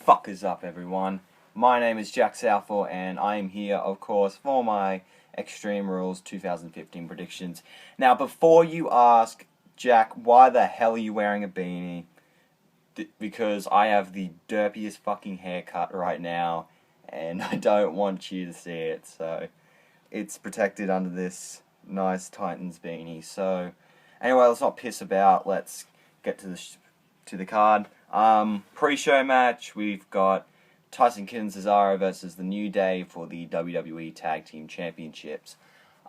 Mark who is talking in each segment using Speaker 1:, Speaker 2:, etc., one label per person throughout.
Speaker 1: fuck is up, everyone? My name is Jack Southall, and I am here, of course, for my Extreme Rules 2015 predictions. Now, before you ask, Jack, why the hell are you wearing a beanie? Because I have the derpiest fucking haircut right now, and I don't want you to see it, so it's protected under this nice Titans beanie. So, anyway, let's not piss about. Let's get to the card. Pre-show match, we've got Tyson Kidd and Cesaro versus the New Day for the WWE Tag Team Championships.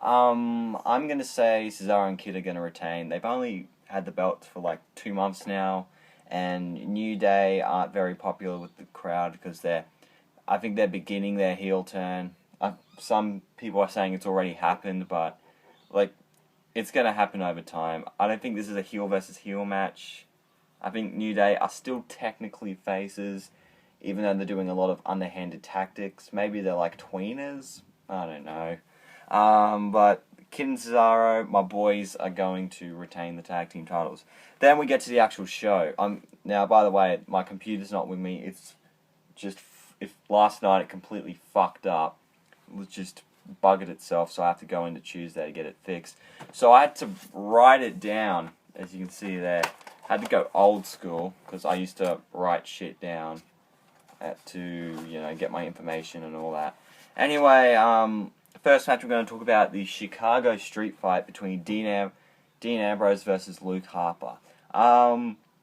Speaker 1: I'm going to say Cesaro and Kidd are going to retain. They've only had the belts for like 2 months now, and New Day aren't very popular with the crowd because I think they're beginning their heel turn. Some people are saying it's already happened, but it's going to happen over time. I don't think this is a heel versus heel match. I think New Day are still technically faces, even though they're doing a lot of underhanded tactics. Maybe they're like tweeners. I don't know. But Kidd and Cesaro, my boys, are going to retain the tag team titles. Then we get to the actual show. Now, by the way, my computer's not with me. It's just, if last night it completely fucked up. It was just buggered itself, so I have to go into Tuesday to get it fixed. So I had to write it down, as you can see there. I had to go old school, because I used to write shit down to, get my information and all that. Anyway, first match we're going to talk about the Chicago Street Fight between Dean Ambrose versus Luke Harper.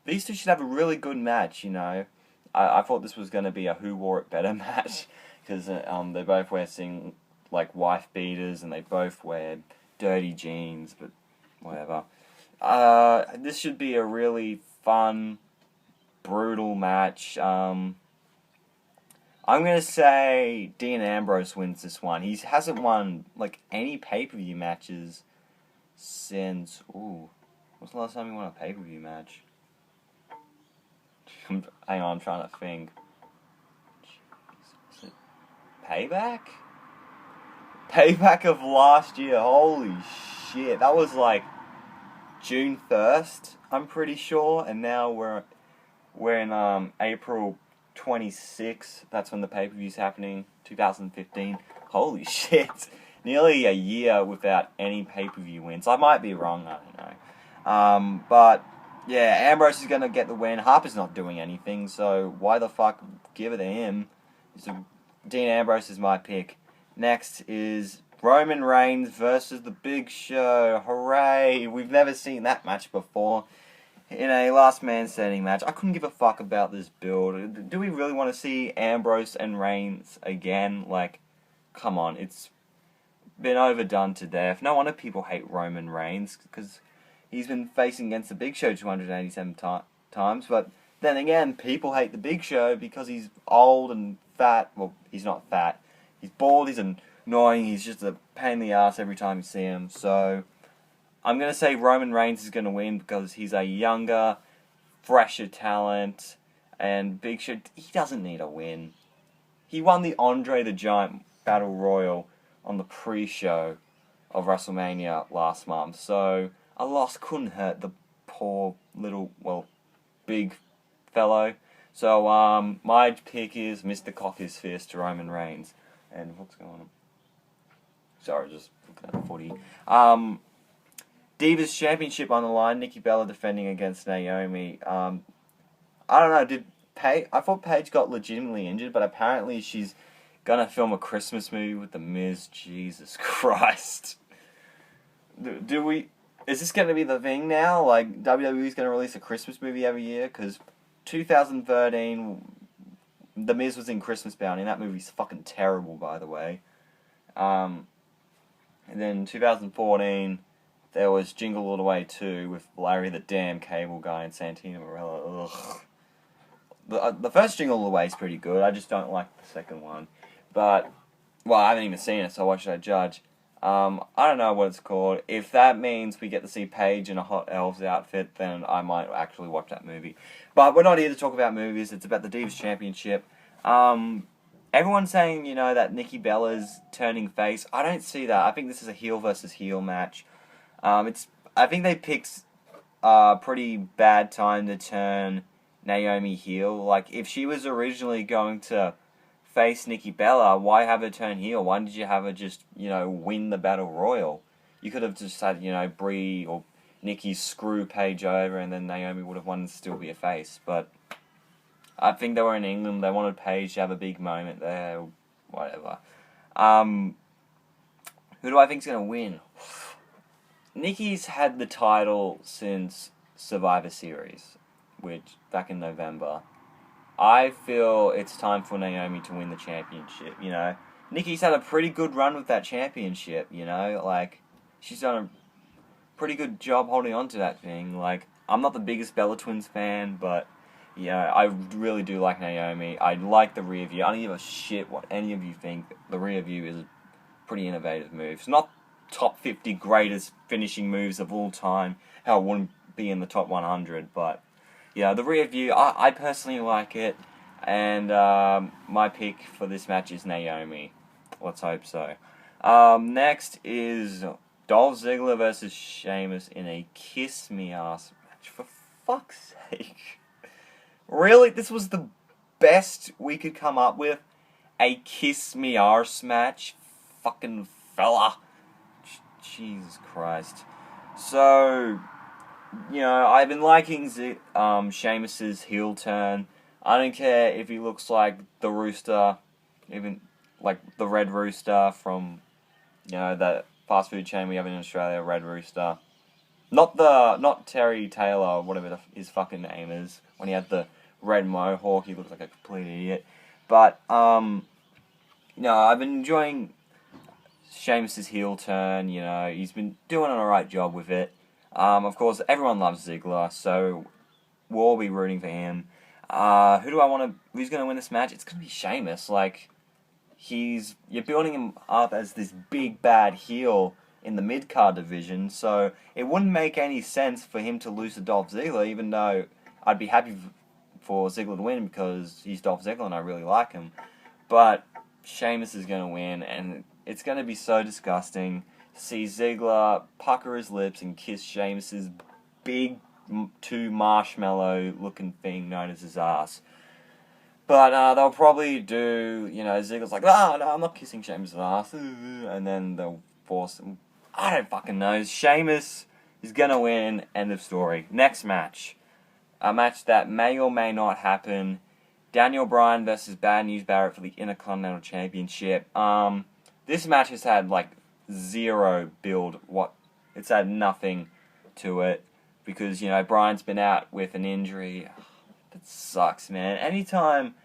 Speaker 1: These two should have a really good match, I thought this was going to be a who wore it better match, because they both wear wife beaters, and they both wear dirty jeans, but whatever. This should be a really fun, brutal match. I'm going to say Dean Ambrose wins this one. He hasn't won, any pay-per-view matches since... what's the last time he won a pay-per-view match? Hang on, I'm trying to think. Jeez, was it Payback? Payback of last year, holy shit. That was June 1st, I'm pretty sure, and now we're in April 26th. That's when the pay-per-view's happening, 2015. Holy shit. Nearly a year without any pay-per-view wins. I might be wrong, I don't know. But, yeah, Ambrose is going to get the win. Harper's not doing anything, so why the fuck give it to him? So Dean Ambrose is my pick. Next is Roman Reigns versus The Big Show. Hooray! We've never seen that match before. In a last man standing match. I couldn't give a fuck about this build. Do we really want to see Ambrose and Reigns again? Come on, it's been overdone to death. No wonder people hate Roman Reigns, because he's been facing against The Big Show 287 times, but then again, people hate The Big Show because he's old and fat. Well, he's not fat. He's bald, he's annoying, he's just a pain in the ass every time you see him, so... I'm going to say Roman Reigns is going to win because he's a younger, fresher talent, and Big Show, he doesn't need a win. He won the Andre the Giant Battle Royal on the pre-show of WrestleMania last month, so a loss couldn't hurt the poor little, big fellow. So, my pick is Mr. Cock His Fist, Roman Reigns. And what's going on? Sorry, just looking at the footy. Divas Championship on the line. Nikki Bella defending against Naomi. I don't know. I thought Paige got legitimately injured, but apparently she's gonna film a Christmas movie with The Miz. Jesus Christ. Is this gonna be the thing now? WWE's gonna release a Christmas movie every year? Because 2013, The Miz was in Christmas Bounty, and that movie's fucking terrible, by the way. And then 2014. There was Jingle All the Way 2 with Larry the Damn Cable Guy and Santino Marella. Ugh. The first Jingle All the Way is pretty good. I just don't like the second one. But, I haven't even seen it, so why should I judge? I don't know what it's called. If that means we get to see Paige in a Hot Elves outfit, then I might actually watch that movie. But we're not here to talk about movies. It's about the Divas Championship. Everyone's saying, that Nikki Bella's turning face. I don't see that. I think this is a heel versus heel match. I think they picked a pretty bad time to turn Naomi heel. Like, if she was originally going to face Nikki Bella, why have her turn heel? Why did you have her just, win the Battle Royal? You could have just had, Brie or Nikki screw Paige over, and then Naomi would have won and still be a face. But I think they were in England. They wanted Paige to have a big moment there. Whatever. Who do I think's going to win? Nikki's had the title since Survivor Series, which back in November. I feel it's time for Naomi to win the championship, Nikki's had a pretty good run with that championship, Like, she's done a pretty good job holding on to that thing. Like, I'm not the biggest Bella Twins fan, but, I really do like Naomi. I like the Rear View. I don't give a shit what any of you think. The Rear View is a pretty innovative move. It's not top 50 greatest finishing moves of all time. Hell, it wouldn't be in the top 100, but the Rear View, I personally like it, and my pick for this match is Naomi. Let's hope so. Next is Dolph Ziggler versus Sheamus in a Kiss Me Ass match. For fuck's sake. Really? This was the best we could come up with? A Kiss Me Arse match? Fucking fella. Jesus Christ. So, I've been liking Sheamus's heel turn. I don't care if he looks like the Rooster, even like the Red Rooster from, that fast food chain we have in Australia, Red Rooster. Not Terry Taylor, or whatever his fucking name is. When he had the red mohawk, he looks like a complete idiot. But, I've been enjoying Sheamus's heel turn. He's been doing an alright job with it. Of course, everyone loves Ziggler, so we'll all be rooting for him. Who's going to win this match? It's going to be Sheamus. Like, you're building him up as this big bad heel in the mid-card division, so it wouldn't make any sense for him to lose to Dolph Ziggler, even though I'd be happy for Ziggler to win because he's Dolph Ziggler and I really like him. But Sheamus is going to win, and it's going to be so disgusting to see Ziggler pucker his lips and kiss Sheamus's big, too marshmallow-looking thing known as his ass. But they'll probably do, Ziggler's like, oh, no, I'm not kissing Sheamus's ass, and then they'll force him. I don't fucking know. Sheamus is going to win, end of story. Next match. A match that may or may not happen. Daniel Bryan versus Bad News Barrett for the Intercontinental Championship. This match has had, zero build. It's had nothing to it. Because, Bryan's been out with an injury. That sucks, man. Anytime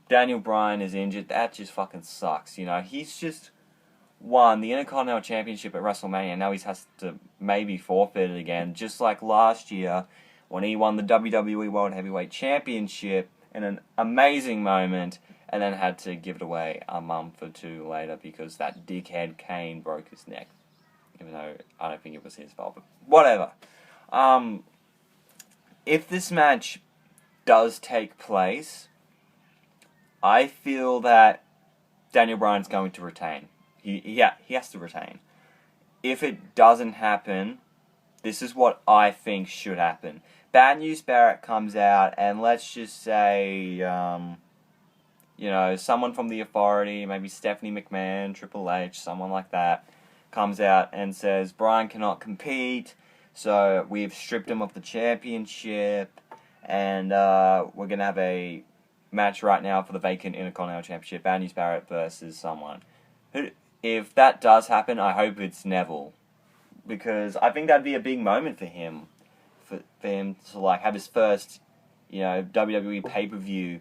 Speaker 1: Daniel Bryan is injured, that just fucking sucks. He's just won the Intercontinental Championship at WrestleMania. Now he has to maybe forfeit it again. Just like last year when he won the WWE World Heavyweight Championship in an amazing moment, and then had to give it away a month or two later because that dickhead Kane broke his neck. Even though I don't think it was his fault, but whatever. If this match does take place, I feel that Daniel Bryan's going to retain. He has to retain. If it doesn't happen, this is what I think should happen. Bad News Barrett comes out, and let's just say, someone from the Authority, maybe Stephanie McMahon, Triple H, someone like that, comes out and says, Bryan cannot compete, so we've stripped him of the championship, and we're going to have a match right now for the vacant Intercontinental Championship, Bad News Barrett versus someone. If that does happen, I hope it's Neville, because I think that'd be a big moment for him, for him to have his first, WWE pay-per-view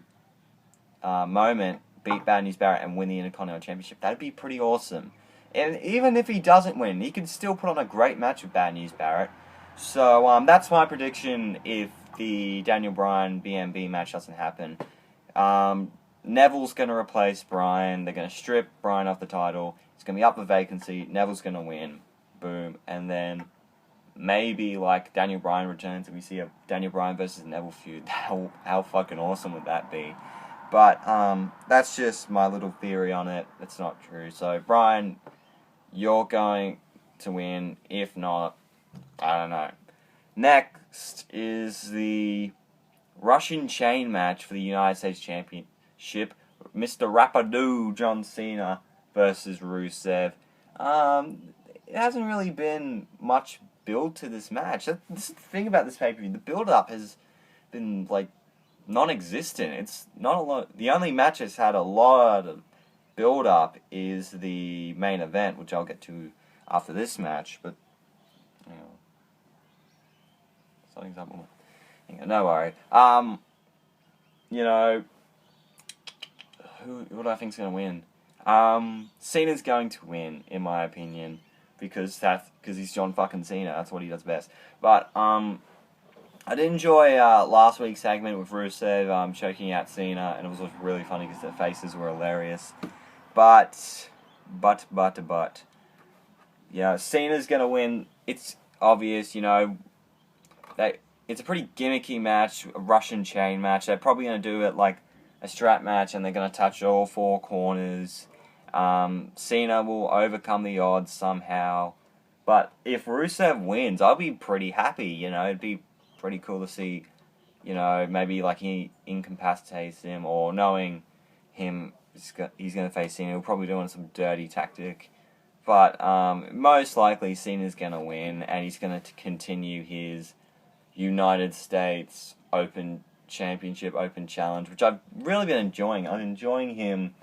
Speaker 1: moment, beat Bad News Barrett and win the Intercontinental Championship. That'd be pretty awesome. And even if he doesn't win, he can still put on a great match with Bad News Barrett. So that's my prediction if the Daniel Bryan BMB match doesn't happen. Neville's going to replace Bryan. They're going to strip Bryan off the title. It's going to be up for vacancy. Neville's going to win. Boom. And then maybe Daniel Bryan returns and we see a Daniel Bryan versus Neville feud. How fucking awesome would that be? But that's just my little theory on it. It's not true. So Bryan, you're going to win. If not, I don't know. Next is the Russian chain match for the United States Championship. Mr. Rapido John Cena versus Rusev. It hasn't really been much build to this match. That's the thing about this pay-per-view. The build-up has been, like, non-existent. It's not a lot. The only match that's had a lot of build-up is the main event, which I'll get to after this match. But, you know, something's up. No worry. You know, who do I think's gonna win? Cena's going to win, in my opinion, because he's John fucking Cena. That's what he does best. But I did enjoy last week's segment with Rusev choking out Cena, and it was really funny because their faces were hilarious. But, yeah, Cena's gonna win. It's obvious, you know. It's a pretty gimmicky match, a Russian chain match. They're probably gonna do it like a strap match, and they're gonna touch all four corners. Cena will overcome the odds somehow. But if Rusev wins, I'll be pretty happy, you know. It'd be pretty cool to see, you know, maybe like he incapacitates him, or knowing him, he's going to face Cena. He'll probably doing some dirty tactic. But most likely Cena's going to win, and he's going to continue his United States Open Championship, Open Challenge, which I've really been enjoying. I'm enjoying him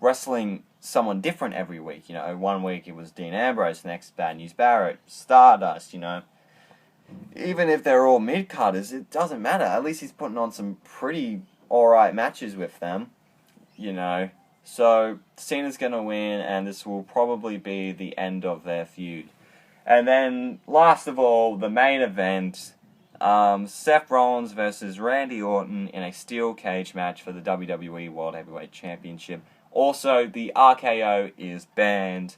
Speaker 1: wrestling someone different every week. You know, one week it was Dean Ambrose, next Bad News Barrett, Stardust, you know. Even if they're all mid-carders, it doesn't matter. At least he's putting on some pretty alright matches with them, you know. So, Cena's going to win, and this will probably be the end of their feud. And then, last of all, the main event, Seth Rollins versus Randy Orton in a steel cage match for the WWE World Heavyweight Championship. Also, the RKO is banned,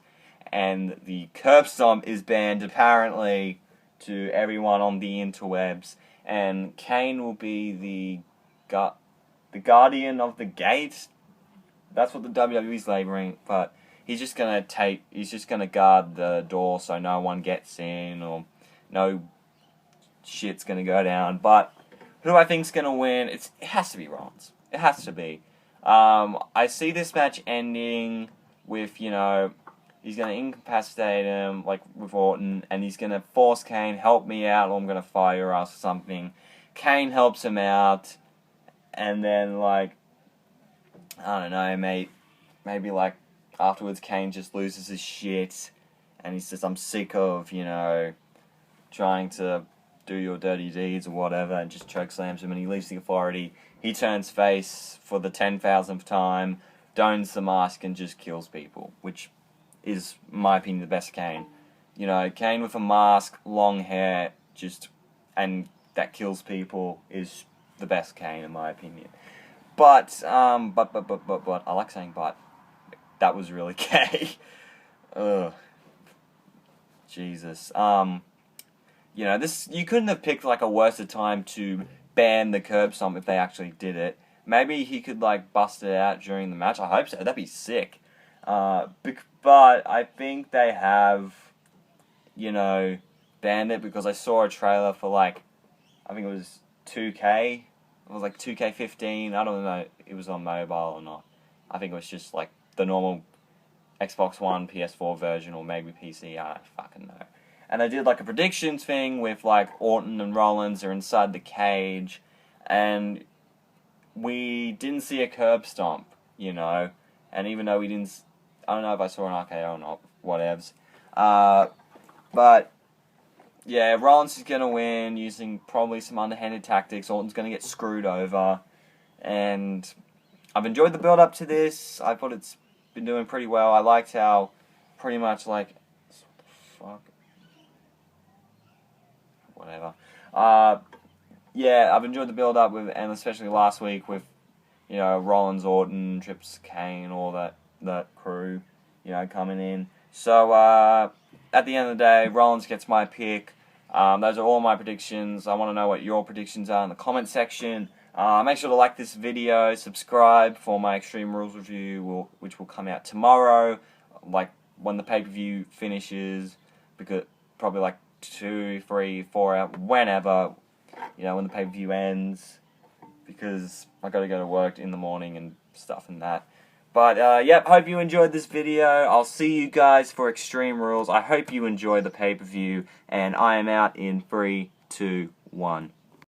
Speaker 1: and the curb stomp is banned, apparently, to everyone on the interwebs. And Kane will be the guardian of the gate. That's what the WWE's laboring, but he's just gonna guard the door so no one gets in, or no shit's gonna go down. But who I think's gonna win? It has to be Rollins. It has to be. I see this match ending with, you know, he's going to incapacitate him, like with Orton, and he's going to force Kane, help me out, or I'm going to fire your ass or something. Kane helps him out, and then, like, I don't know, maybe, like, afterwards Kane just loses his shit, and he says, I'm sick of, you know, trying to do your dirty deeds or whatever, and just chokeslams him, and he leaves the authority. He turns face for the 10,000th time, dons the mask, and just kills people, which is, in my opinion, the best Kane. You know, Kane with a mask, long hair, and that kills people is the best Kane, in my opinion. But, I like saying but. That was really gay. Ugh. Jesus. You know, you couldn't have picked, like, a worse time to ban the curb stomp if they actually did it. Maybe he could, like, bust it out during the match. I hope so. That'd be sick. But I think they have, you know, banned it because I saw a trailer for, like, I think it was 2K. It was, like, 2K15. I don't know if it was on mobile or not. I think it was just, like, the normal Xbox One, PS4 version, or maybe PC. I don't fucking know. And they did, like, a predictions thing with, like, Orton and Rollins are inside the cage, and we didn't see a curb stomp, you know, and even though we didn't, I don't know if I saw an RKO or not, whatevs. But, yeah, Rollins is going to win using probably some underhanded tactics. Orton's going to get screwed over, and I've enjoyed the build-up to this. I thought it's been doing pretty well. I liked how pretty much, like, what the fuck? Whatever. Yeah, I've enjoyed the build-up with, and especially last week with, you know, Rollins, Orton, Trips, Kane, all that crew, you know, coming in. So, at the end of the day, Rollins gets my pick. Those are all my predictions. I want to know what your predictions are in the comment section. Make sure to like this video, subscribe for my Extreme Rules review, which will come out tomorrow, like when the pay-per-view finishes, because probably like 2, 3, 4 hours, whenever, you know, when the pay-per-view ends. because I got to go to work in the morning and stuff and that. But, yep, hope you enjoyed this video. I'll see you guys for Extreme Rules. I hope you enjoy the pay-per-view, and I am out in 3, 2, 1.